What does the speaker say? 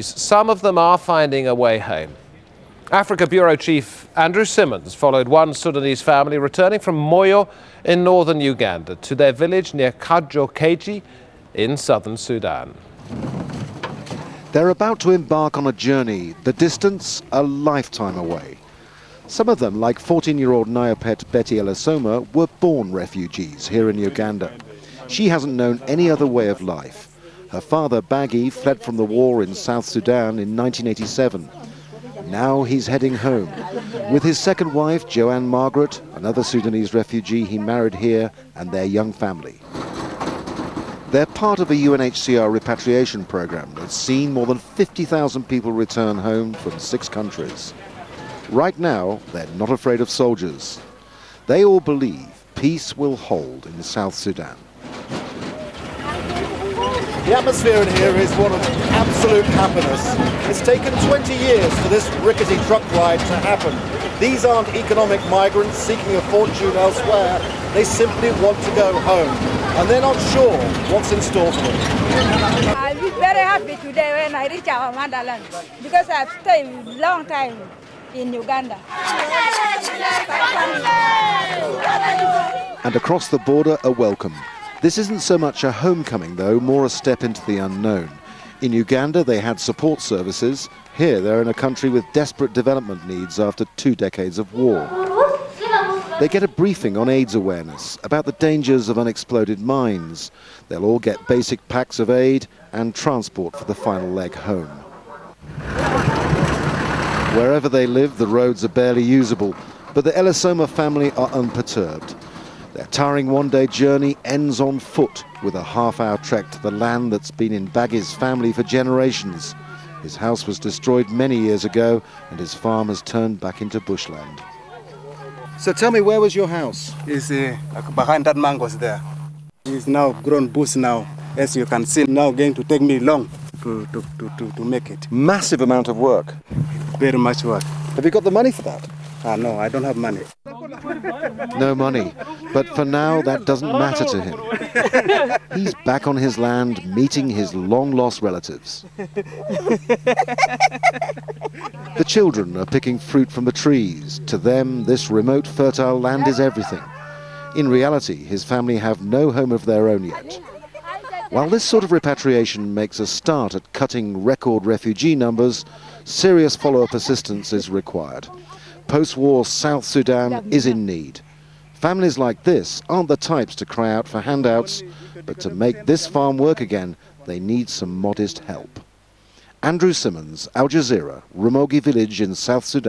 Some of them are finding a way home. Africa Bureau Chief Andrew Simmons followed one Sudanese family returning from Moyo in northern Uganda to their village near Kayo Keji in southern Sudan. They're about to embark on a journey, the distance a lifetime away. Some of them, like 14-year-old Nyapet Betty Elisoma, were born refugees here in Uganda. She hasn't known any other way of life. Her father, Baggy, fled from the war in South Sudan in 1987. Now he's heading home with his second wife, Joanne Margaret, another Sudanese refugee he married here, and their young family. They're part of a UNHCR repatriation program that's seen more than 50,000 people return home from 6 countries. Right now, they're not afraid of soldiers. They all believe peace will hold in South Sudan. The atmosphere in here is one of absolute happiness. It's taken 20 years for this rickety truck ride to happen. These aren't economic migrants seeking a fortune elsewhere. They simply want to go home, and they're not sure what's in store for them. I'll be very happy today when I reach our motherland, because I've stayed a long time in Uganda. And across the border, a welcome. This isn't so much a homecoming, though, more a step into the unknown. In Uganda, they had support services. Here, they're in a country with desperate development needs after 2 decades of war. They get a briefing on AIDS awareness, about the dangers of unexploded mines. They'll all get basic packs of aid and transport for the final leg home. Wherever they live, the roads are barely usable, but the Elisoma family are unperturbed. Their tiring one-day journey ends on foot with a half-hour trek to the land that's been in Baggy's family for generations. His house was destroyed many years ago, and his farm has turned back into bushland. So tell me, where was your house? It's behind that mangoes there. It's now grown bush now. As you can see, now going to take me long to make it. Massive amount of work. Very much work. Have you got the money for that? No, I don't have money. No money, but for now that doesn't matter to him. He's back on his land, meeting his long-lost relatives. The children are picking fruit from the trees. To them, this remote, fertile land is everything. In reality, his family have no home of their own yet. While this sort of repatriation makes a start at cutting record refugee numbers, serious follow-up assistance is required. Post-war South Sudan is in need. Families like this aren't the types to cry out for handouts, but to make this farm work again, they need some modest help. Andrew Simmons, Al Jazeera, Ramogi village in South Sudan.